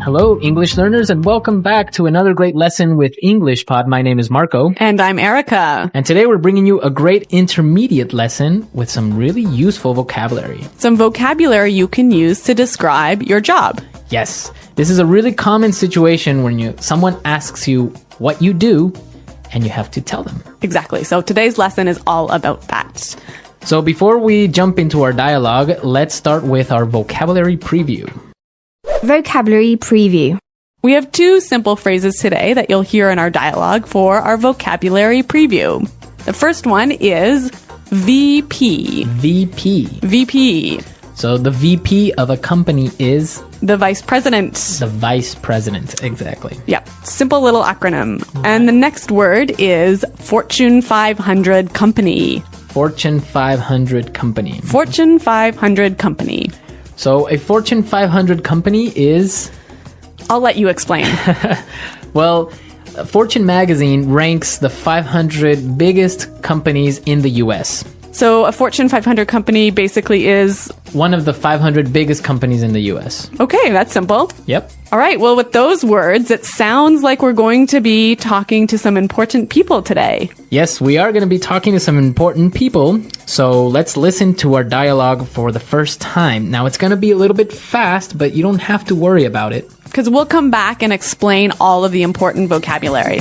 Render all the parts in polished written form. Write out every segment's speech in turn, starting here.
Hello, English learners, and welcome back to another great lesson with English Pod. My name is Marco. And I'm Erica. And today we're bringing you a great intermediate lesson with some really useful vocabulary. Some vocabulary you can use to describe your job. Yes, this is a really common situation when someone asks you what you do, and you have to tell them. Exactly. So today's lesson is all about that. So before we jump into our dialogue, let's start with our vocabulary preview. Vocabulary preview. We have two simple phrases today that you'll hear in our dialogue for our vocabulary preview. The first one is VP. VP. VP. So the VP of a company is? The vice president. The vice president, exactly. Yep. Simple little acronym. And the next word is Fortune 500 company. Fortune 500 company. Fortune 500 company. So a Fortune 500 company is? I'll let you explain. Well, Fortune magazine ranks the 500 biggest companies in the US. So a Fortune 500 company basically is? One of the 500 biggest companies in the US. Okay, that's simple. Yep. All right, well, with those words, it sounds like we're going to be talking to some important people today. Yes, we are going to be talking to some important people. So let's listen to our dialogue for the first time. Now, it's going to be a little bit fast, but you don't have to worry about it. Because we'll come back and explain all of the important vocabulary.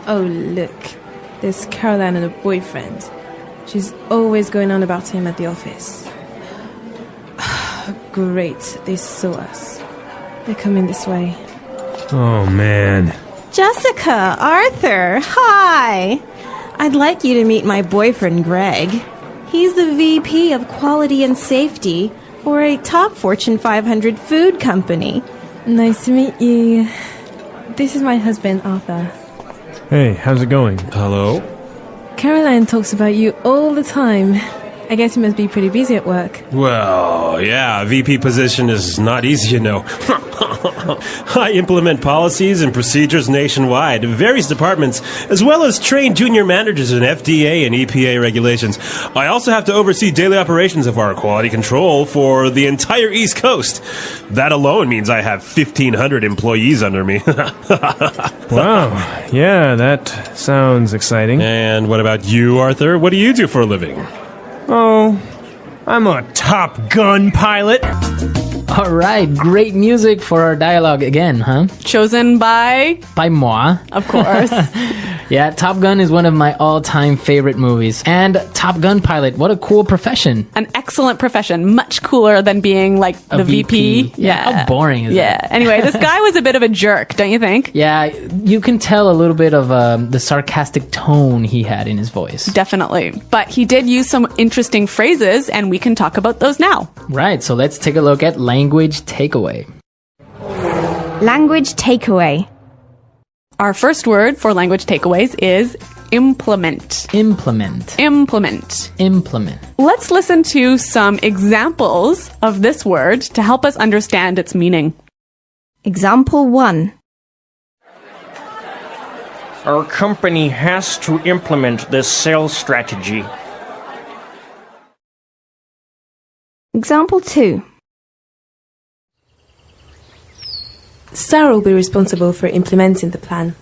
Oh, look. There's Caroline and her boyfriend. She's always going on about him at the office. Great, they saw us. They're coming this way. Oh, man. Jessica, Arthur, hi. I'd like you to meet my boyfriend, Greg. He's the VP of Quality and Safety for a top Fortune 500 food company. Nice to meet you. This is my husband, Arthur. Hey, how's it going? Hello? Caroline talks about you all the time. I guess you must be pretty busy at work. Well, yeah, VP position is not easy, you know. I implement policies and procedures nationwide, various departments, as well as train junior managers in FDA and EPA regulations. I also have to oversee daily operations of our quality control for the entire East Coast. That alone means I have 1,500 employees under me. Wow, yeah, that sounds exciting. And what about you, Arthur? What do you do for a living? Oh, I'm a Top Gun pilot. All right, great music for our dialogue again, huh? Chosen by moi. Of course. Yeah, Top Gun is one of my all-time favorite movies. And Top Gun pilot, what a cool profession. An excellent profession. Much cooler than being like the VP. Yeah. How boring is that? Yeah. Anyway, this guy was a bit of a jerk, don't you think? Yeah, you can tell a little bit of the sarcastic tone he had in his voice. Definitely. But he did use some interesting phrases, and we can talk about those now. Right, so let's take a look at language takeaway. Language takeaway. Our first word for language takeaways is implement. Implement. Implement. Implement. Let's listen to some examples of this word to help us understand its meaning. Example 1. Our company has to implement this sales strategy. Example 2. Sarah will be responsible for implementing the plan.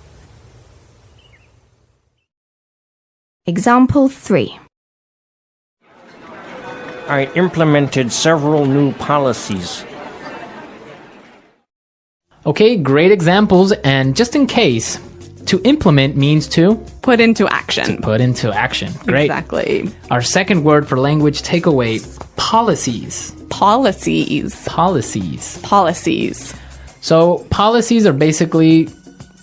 Example 3. I implemented several new policies. Okay, great examples. And just in case, to implement means to? Put into action. To put into action. Great. Exactly. Our second word for language takeaway, policies. Policies. Policies. Policies. So policies are basically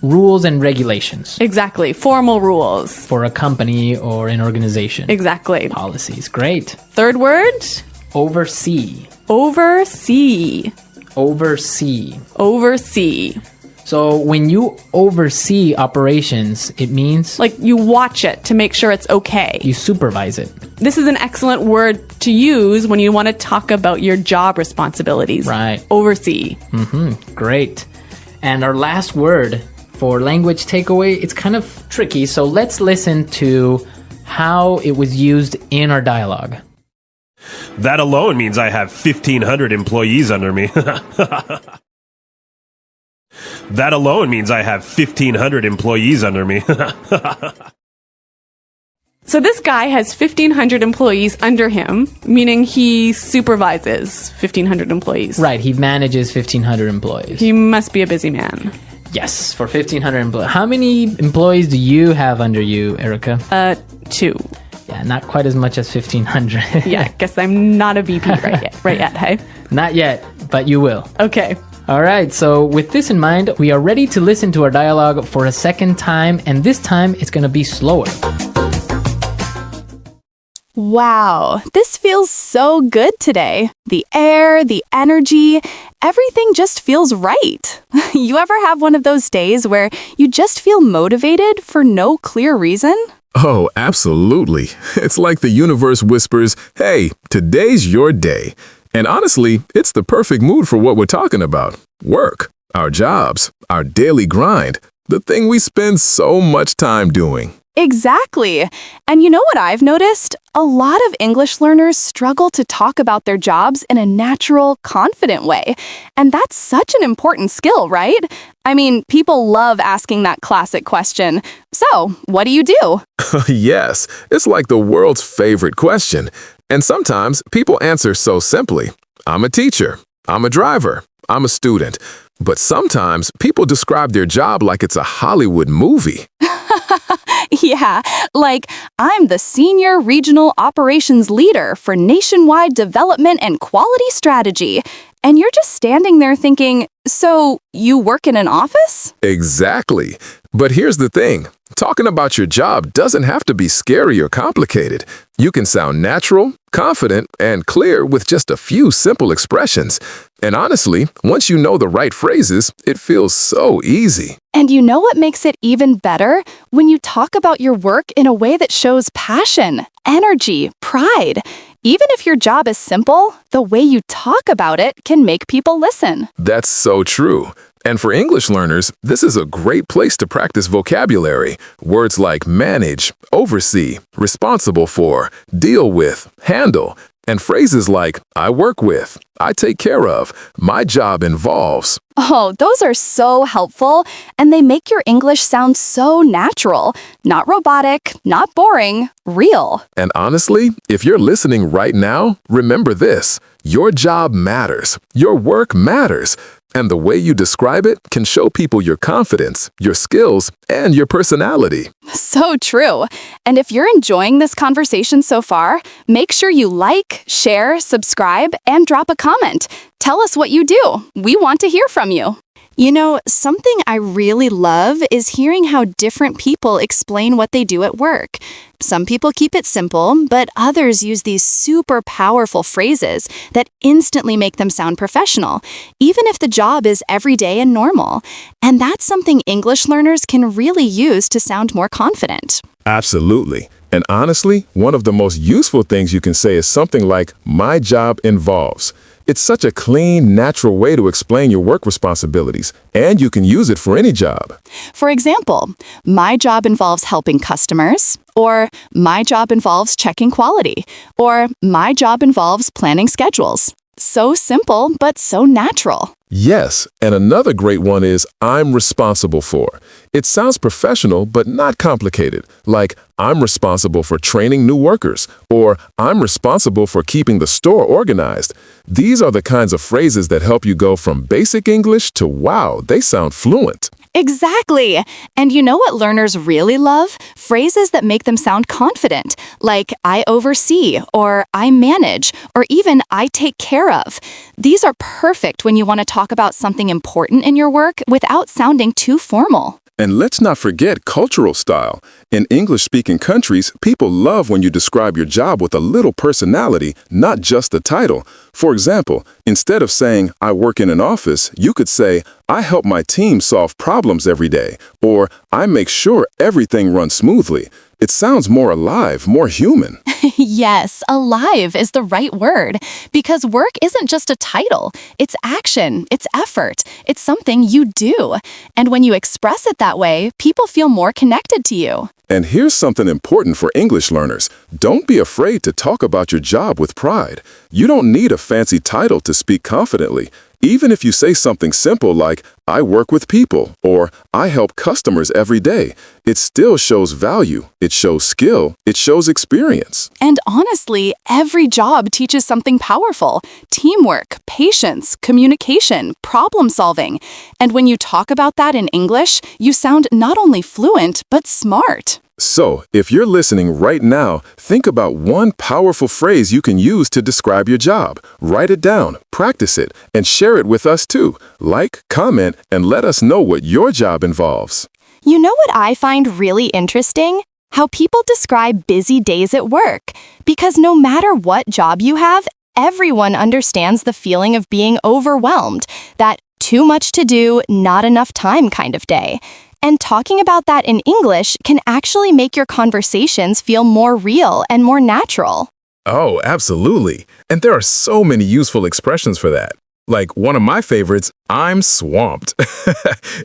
rules and regulations. Exactly. Formal rules. For a company or an organization. Exactly. Policies. Great. Third word? Oversee. Oversee. Oversee. Oversee. So when you oversee operations, it means? Like you watch it to make sure it's okay. You supervise it. This is an excellent word to use when you want to talk about your job responsibilities. Right. Oversee. Mm-hmm. Great. And our last word for language takeaway, it's kind of tricky. So let's listen to how it was used in our dialogue. That alone means I have 1,500 employees under me. That alone means I have 1,500 employees under me. So this guy has 1,500 employees under him, meaning he supervises 1,500 employees. Right, he manages 1,500 employees. He must be a busy man. Yes, for 1,500 employees. How many employees do you have under you, Erica? 2. Yeah, not quite as much as 1,500. Yeah, guess I'm not a VP right yet, hey? Not yet, but you will. Okay. All right, so with this in mind, we are ready to listen to our dialogue for a second time, and this time it's going to be slower. Wow, this feels so good today. The air, the energy, everything just feels right. You ever have one of those days where you just feel motivated for no clear reason? Oh, absolutely. It's like the universe whispers, hey, today's your day. And honestly, it's the perfect mood for what we're talking about. Work, our jobs, our daily grind, the thing we spend so much time doing. Exactly. And you know what I've noticed? A lot of English learners struggle to talk about their jobs in a natural, confident way. And that's such an important skill, right? I mean, people love asking that classic question. So, what do you do? Yes, it's like the world's favorite question. And sometimes people answer so simply. I'm a teacher. I'm a driver. I'm a student. But sometimes people describe their job like it's a Hollywood movie. Yeah, like I'm the Senior Regional Operations Leader for Nationwide Development and Quality Strategy. And you're just standing there thinking, so you work in an office? Exactly. But here's the thing. Talking about your job doesn't have to be scary or complicated. You can sound natural, confident, and clear with just a few simple expressions. And honestly, once you know the right phrases, it feels so easy. And you know what makes it even better? When you talk about your work in a way that shows passion, energy, pride. Even if your job is simple, the way you talk about it can make people listen. That's so true. And for English learners, this is a great place to practice vocabulary. Words like manage, oversee, responsible for, deal with, handle, and phrases like I work with, I take care of, my job involves. Oh, those are so helpful, and they make your English sound so natural. Not robotic, not boring, real. And honestly, if you're listening right now, remember this. Your job matters. Your work matters. And the way you describe it can show people your confidence, your skills, and your personality. So true. And if you're enjoying this conversation so far, make sure you like, share, subscribe, and drop a comment. Tell us what you do. We want to hear from you. You know, something I really love is hearing how different people explain what they do at work. Some people keep it simple, but others use these super powerful phrases that instantly make them sound professional, even if the job is everyday and normal. And that's something English learners can really use to sound more confident. Absolutely. And honestly, one of the most useful things you can say is something like, my job involves. It's such a clean, natural way to explain your work responsibilities, and you can use it for any job. For example, my job involves helping customers, or my job involves checking quality, or my job involves planning schedules. So simple, but so natural. Yes, and another great one is I'm responsible for. It sounds professional, but not complicated, like I'm responsible for training new workers, or I'm responsible for keeping the store organized. These are the kinds of phrases that help you go from basic English to wow, they sound fluent. Exactly. And you know what learners really love? Phrases that make them sound confident, like I oversee, or I manage, or even I take care of. These are perfect when you want to talk about something important in your work without sounding too formal. And let's not forget cultural style. In English-speaking countries, people love when you describe your job with a little personality, not just the title. For example, instead of saying, I work in an office, you could say, I help my team solve problems every day, or I make sure everything runs smoothly. It sounds more alive, more human. Yes, alive is the right word. Because work isn't just a title. It's action, it's effort, it's something you do. And when you express it that way, people feel more connected to you. And here's something important for English learners. Don't be afraid to talk about your job with pride. You don't need a fancy title to speak confidently. Even if you say something simple like, I work with people, or I help customers every day, it still shows value, it shows skill, it shows experience. And honestly, every job teaches something powerful. Teamwork, patience, communication, problem solving. And when you talk about that in English, you sound not only fluent, but smart. So, if you're listening right now, think about one powerful phrase you can use to describe your job. Write it down, practice it, and share it with us too. Like, comment, and let us know what your job involves. You know what I find really interesting? How people describe busy days at work. Because no matter what job you have, everyone understands the feeling of being overwhelmed. That too much to do, not enough time kind of day. And talking about that in English can actually make your conversations feel more real and more natural. Oh, absolutely. And there are so many useful expressions for that. Like one of my favorites, I'm swamped.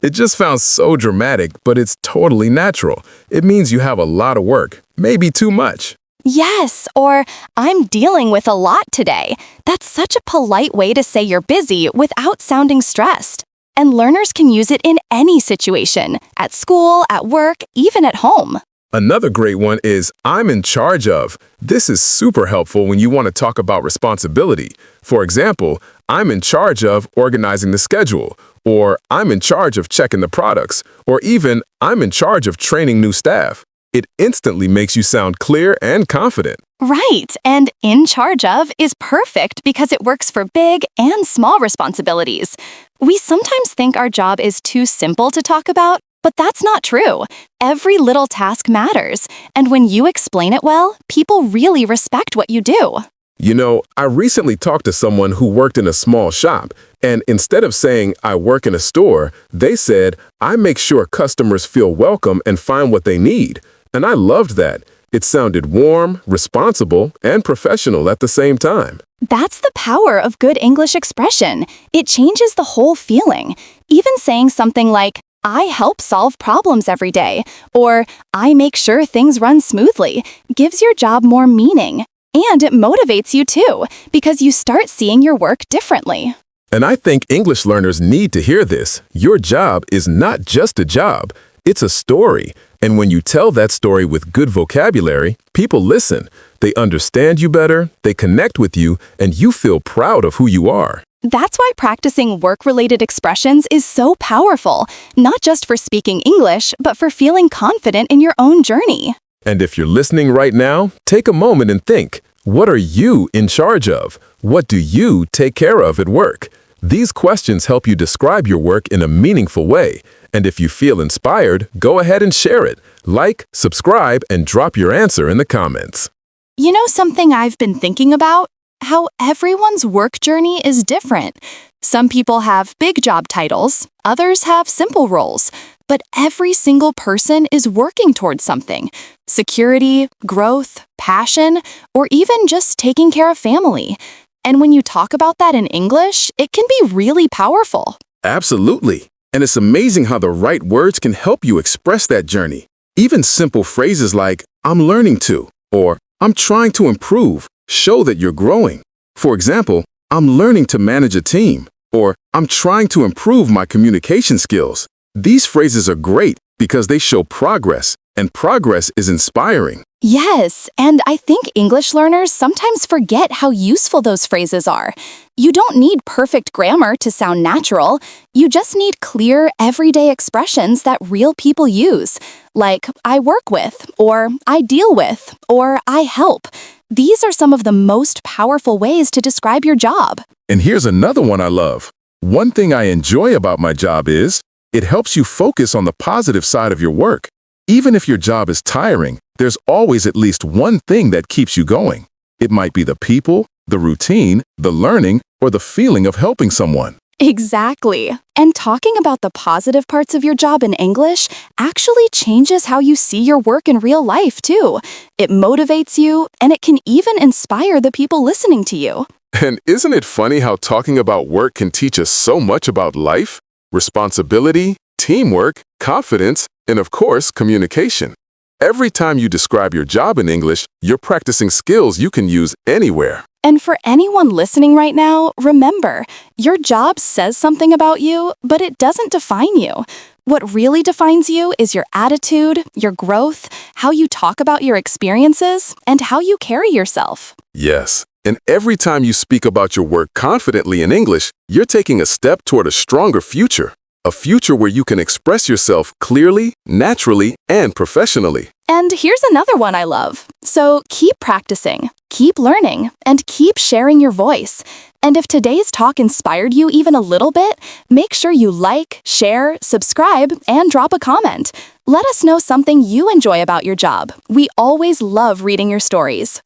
It just sounds so dramatic, but it's totally natural. It means you have a lot of work, maybe too much. Yes, or I'm dealing with a lot today. That's such a polite way to say you're busy without sounding stressed. And learners can use it in any situation, at school, at work, even at home. Another great one is I'm in charge of. This is super helpful when you want to talk about responsibility. For example, I'm in charge of organizing the schedule, or I'm in charge of checking the products, or even I'm in charge of training new staff. It instantly makes you sound clear and confident. Right, and in charge of is perfect because it works for big and small responsibilities. We sometimes think our job is too simple to talk about, but that's not true. Every little task matters, and when you explain it well, people really respect what you do. You know, I recently talked to someone who worked in a small shop, and instead of saying, I work in a store, they said, I make sure customers feel welcome and find what they need. And I loved that. It sounded warm, responsible, and professional at the same time. That's the power of good English expression. It changes the whole feeling. Even saying something like, I help solve problems every day, or I make sure things run smoothly, gives your job more meaning. And it motivates you too, because you start seeing your work differently. And I think English learners need to hear this. Your job is not just a job, it's a story. And when you tell that story with good vocabulary, people listen. They understand you better, they connect with you, and you feel proud of who you are. That's why practicing work-related expressions is so powerful, not just for speaking English, but for feeling confident in your own journey. And if you're listening right now, take a moment and think, what are you in charge of? What do you take care of at work? These questions help you describe your work in a meaningful way. And if you feel inspired, go ahead and share it. Like, subscribe, and drop your answer in the comments. You know something I've been thinking about? How everyone's work journey is different. Some people have big job titles, others have simple roles, but every single person is working towards something. Security, growth, passion, or even just taking care of family. And when you talk about that in English, it can be really powerful. Absolutely. And it's amazing how the right words can help you express that journey. Even simple phrases like, I'm learning to, or I'm trying to improve, show that you're growing. For example, I'm learning to manage a team, or I'm trying to improve my communication skills. These phrases are great because they show progress, and progress is inspiring. Yes, and I think English learners sometimes forget how useful those phrases are. You don't need perfect grammar to sound natural. You just need clear, everyday expressions that real people use, like I work with, or I deal with, or I help. These are some of the most powerful ways to describe your job. And here's another one I love. One thing I enjoy about my job is it helps you focus on the positive side of your work. Even if your job is tiring, there's always at least one thing that keeps you going. It might be the people, the routine, the learning, or the feeling of helping someone. Exactly. And talking about the positive parts of your job in English actually changes how you see your work in real life, too. It motivates you, and it can even inspire the people listening to you. And isn't it funny how talking about work can teach us so much about life, responsibility, teamwork, confidence, and of course, communication? Every time you describe your job in English, you're practicing skills you can use anywhere. And for anyone listening right now, remember, your job says something about you, but it doesn't define you. What really defines you is your attitude, your growth, how you talk about your experiences, and how you carry yourself. Yes, and every time you speak about your work confidently in English, you're taking a step toward a stronger future. A future where you can express yourself clearly, naturally, and professionally. And here's another one I love. So keep practicing, keep learning, and keep sharing your voice. And if today's talk inspired you even a little bit, make sure you like, share, subscribe, and drop a comment. Let us know something you enjoy about your job. We always love reading your stories.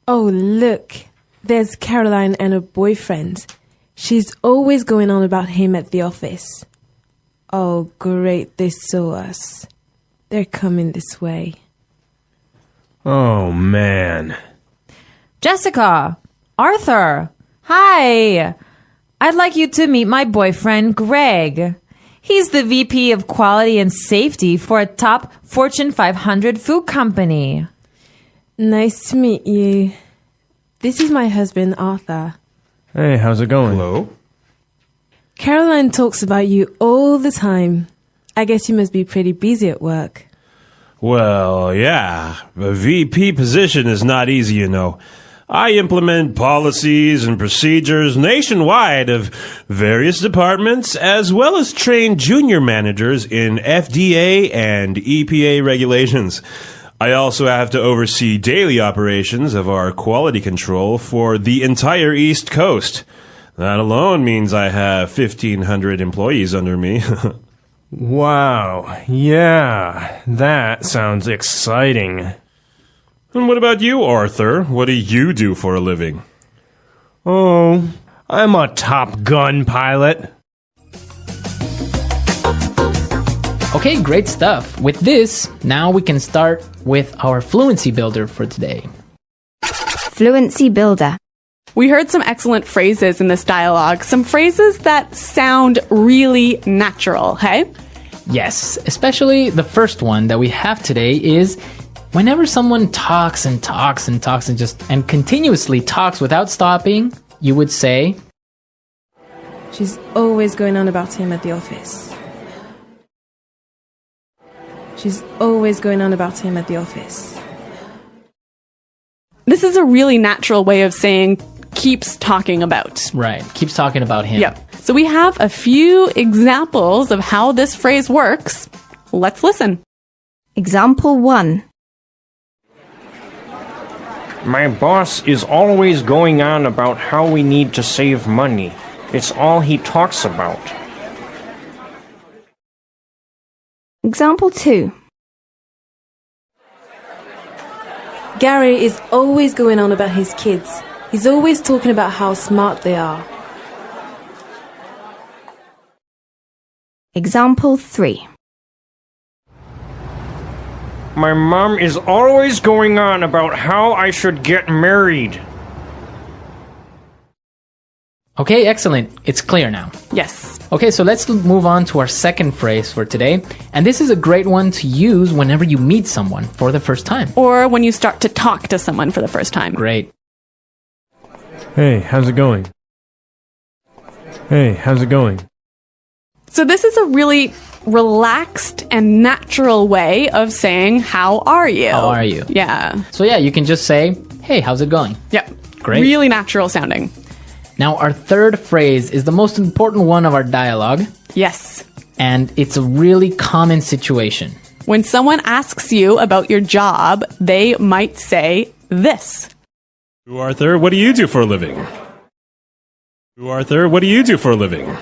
Oh, look, there's Caroline and her boyfriend. She's always going on about him at the office. Oh, great, they saw us. They're coming this way. Oh, man. Jessica! Arthur! Hi! I'd like you to meet my boyfriend, Greg. He's the VP of Quality and Safety for a top Fortune 500 food company. Nice to meet you. This is my husband, Arthur. Hey, how's it going? Hello? Caroline talks about you all the time. I guess you must be pretty busy at work. Well, yeah. A VP position is not easy, you know. I implement policies and procedures nationwide of various departments, as well as train junior managers in FDA and EPA regulations. I also have to oversee daily operations of our quality control for the entire East Coast. That alone means I have 1,500 employees under me. Wow. Yeah, that sounds exciting. And what about you, Arthur? What do you do for a living? Oh, I'm a Top Gun pilot. Okay, great stuff. With this, now we can start with our fluency builder for today. Fluency builder. We heard some excellent phrases in this dialogue, some phrases that sound really natural, hey? Yes, especially the first one that we have today is whenever someone talks and talks and talks and continuously talks without stopping, you would say, She's always going on about him at the office. She's always going on about him at the office. This is a really natural way of saying keeps talking about. Right, keeps talking about him. Yep. So we have a few examples of how this phrase works. Let's listen. Example 1. My boss is always going on about how we need to save money. It's all he talks about. Example 2. Gary is always going on about his kids. He's always talking about how smart they are. Example 3. My mom is always going on about how I should get married. Okay, excellent. It's clear now. Yes. Okay, so let's move on to our second phrase for today. And this is a great one to use whenever you meet someone for the first time. Or when you start to talk to someone for the first time. Great. Hey, how's it going? Hey, how's it going? So this is a really relaxed and natural way of saying, how are you? How are you? Yeah. So yeah, you can just say, hey, how's it going? Yep. Great. Really natural sounding. Now, our third phrase is the most important one of our dialogue. Yes. And it's a really common situation. When someone asks you about your job, they might say this. Arthur, what do you do for a living? Arthur, what do you do for a living?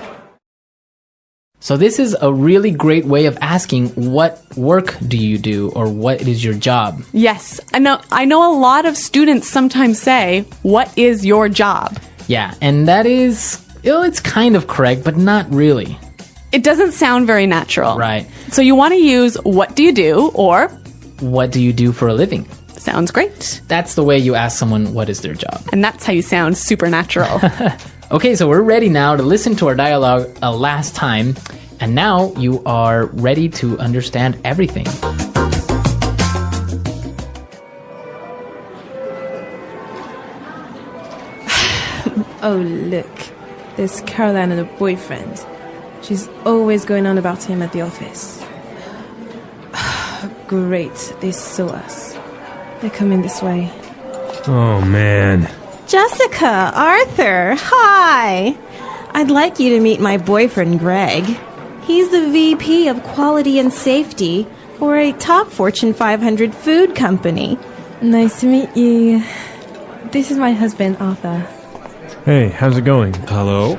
So this is a really great way of asking what work do you do or what is your job? Yes. I know a lot of students sometimes say, what is your job? Yeah, and that is, it's kind of correct, but not really. It doesn't sound very natural. Right. So you want to use what do you do or what do you do for a living? Sounds great. That's the way you ask someone what is their job. And that's how you sound supernatural. Okay, so we're ready now to listen to our dialogue a last time. And now you are ready to understand everything. Oh, look. There's Caroline and her boyfriend. She's always going on about him at the office. Great, they saw us. They're coming this way. Oh, man. Jessica, Arthur, hi. I'd like you to meet my boyfriend, Greg. He's the VP of Quality and Safety for a top Fortune 500 food company. Nice to meet you. This is my husband, Arthur. Hey, how's it going? Hello?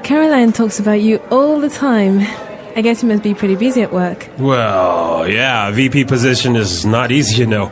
Caroline talks about you all the time. I guess you must be pretty busy at work. Well, yeah, VP position is not easy, you know.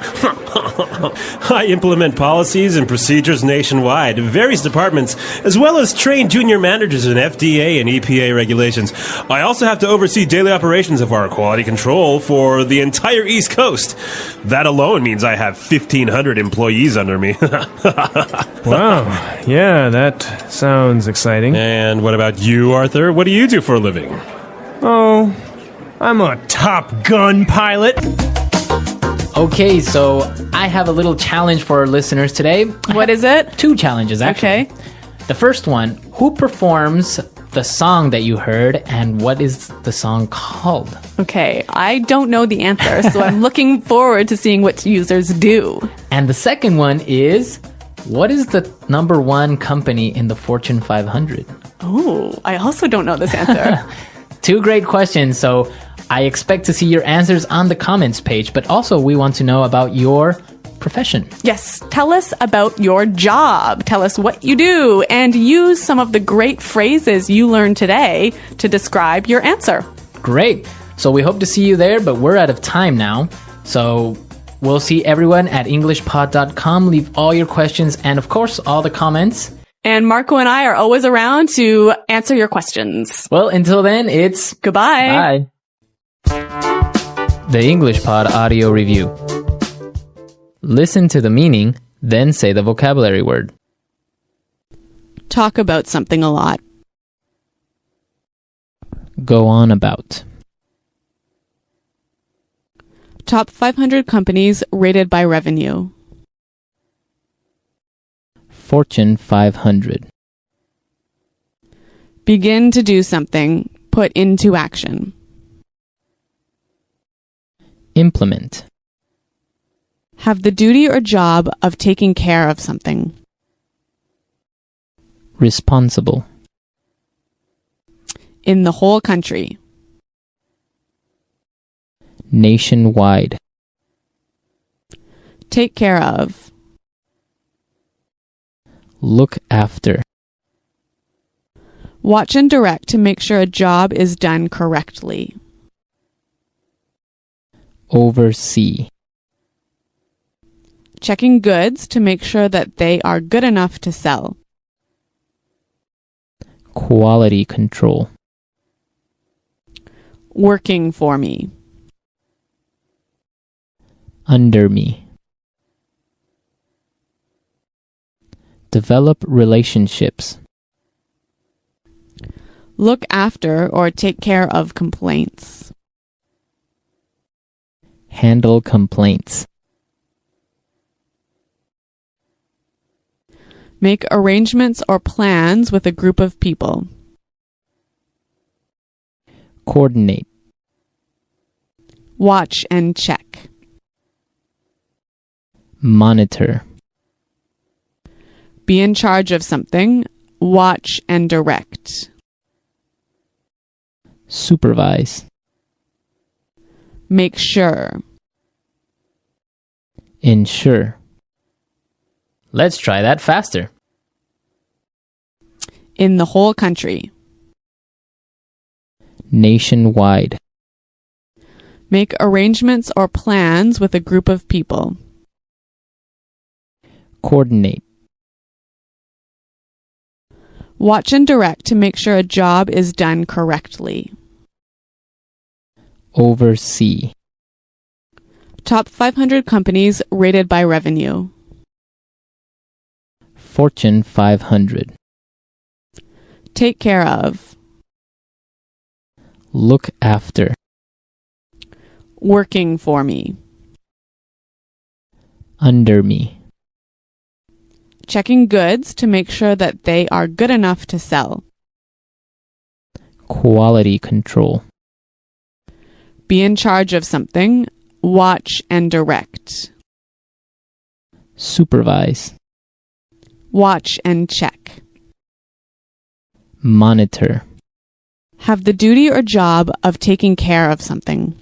I implement policies and procedures nationwide in various departments, as well as train junior managers in FDA and EPA regulations. I also have to oversee daily operations of our quality control for the entire East Coast. That alone means I have 1,500 employees under me. Wow, yeah, that sounds exciting. And what about you, Arthur? What do you do for a living? Oh, I'm a Top Gun pilot. Okay, so I have a little challenge for our listeners today. What is it? 2 challenges, actually. Okay. The first one, who performs the song that you heard and what is the song called? Okay, I don't know the answer, so I'm looking forward to seeing what users do. And the second one is, what is the number 1 company in the Fortune 500? Oh, I also don't know this answer. 2 great questions, so I expect to see your answers on the comments page, but also we want to know about your profession. Yes, tell us about your job. Tell us what you do and use some of the great phrases you learned today to describe your answer. Great. So we hope to see you there, but we're out of time now. So we'll see everyone at englishpod.com. Leave all your questions and, of course, all the comments. And Marco and I are always around to answer your questions. Well, until then, it's goodbye. Bye. The English Pod Audio Review. Listen to the meaning, then say the vocabulary word. Talk about something a lot. Go on about. Top 500 companies rated by revenue. Fortune 500. Begin to do something. Put into action. Implement. Have the duty or job of taking care of something. Responsible. In the whole country. Nationwide. Take care of. Look after. Watch and direct to make sure a job is done correctly. Oversee. Checking goods to make sure that they are good enough to sell. Quality control. Working for me. Under me. Develop relationships. Look after or take care of complaints. Handle complaints. Make arrangements or plans with a group of people. Coordinate. Watch and check. Monitor. Be in charge of something. Watch and direct. Supervise. Make sure. Ensure. Let's try that faster. In the whole country. Nationwide. Make arrangements or plans with a group of people. Coordinate. Watch and direct to make sure a job is done correctly. Oversee. Top 500 companies rated by revenue. Fortune 500. Take care of. Look after. Working for me. Under me. Checking goods to make sure that they are good enough to sell. Quality control. Be in charge of something. Watch and direct. Supervise. Watch and check. Monitor. Have the duty or job of taking care of something.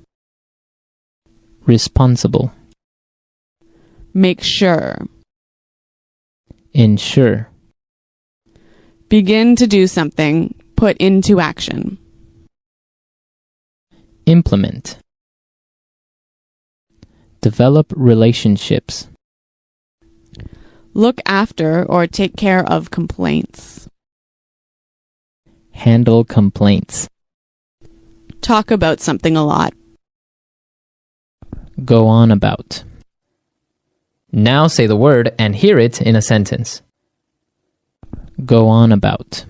Responsible. Make sure. Ensure. Begin to do something. Put into action. Implement. Develop relationships. Look after or take care of complaints. Handle complaints. Talk about something a lot. Go on about. Now say the word and hear it in a sentence. Go on about.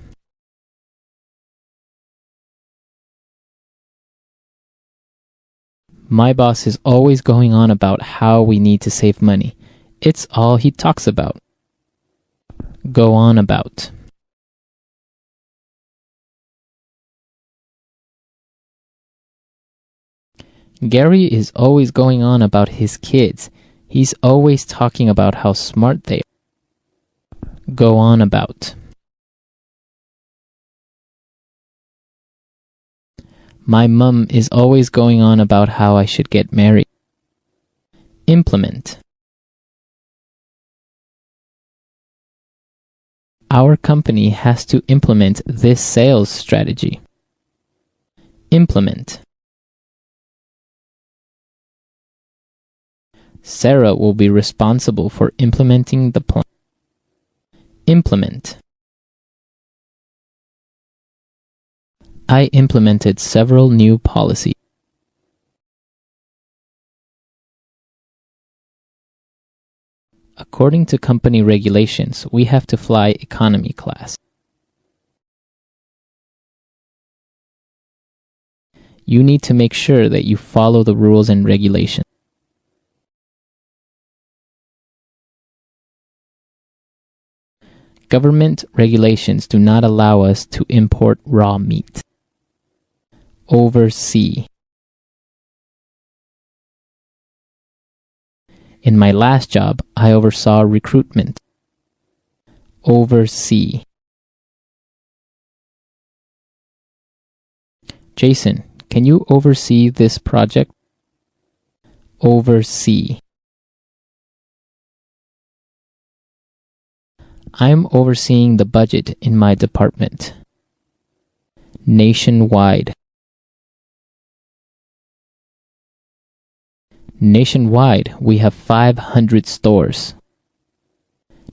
My boss is always going on about how we need to save money. It's all he talks about. Go on about. Gary is always going on about his kids. He's always talking about how smart they are. Go on about. My mum is always going on about how I should get married. Implement. Our company has to implement this sales strategy. Implement. Sarah will be responsible for implementing the plan. Implement. I implemented several new policies. According to company regulations, we have to fly economy class. You need to make sure that you follow the rules and regulations. Government regulations do not allow us to import raw meat. Oversee. In my last job, I oversaw recruitment. Oversee. Jason, can you oversee this project? Oversee. I'm overseeing the budget in my department. Nationwide. Nationwide, we have 500 stores.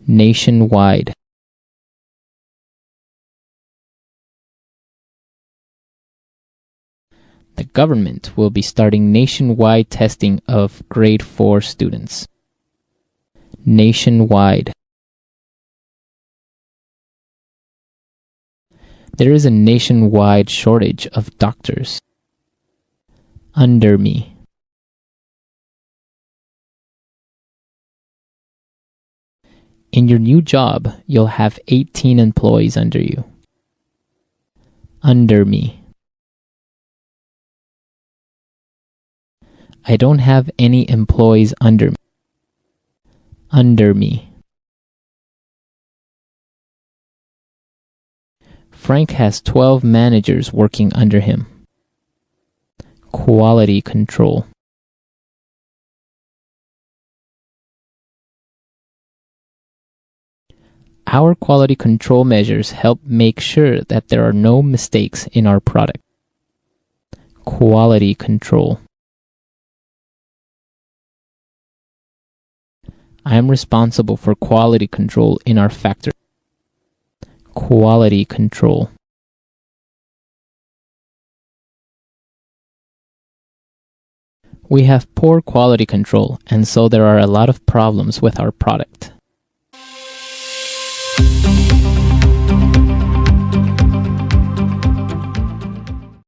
Nationwide. The government will be starting nationwide testing of grade 4 students. Nationwide. There is a nationwide shortage of doctors. Under me. In your new job, you'll have 18 employees under you. Under me. I don't have any employees under me. Under me. Frank has 12 managers working under him. Quality control. Our quality control measures help make sure that there are no mistakes in our product. Quality control. I am responsible for quality control in our factory. Quality control. We have poor quality control, and so there are a lot of problems with our product.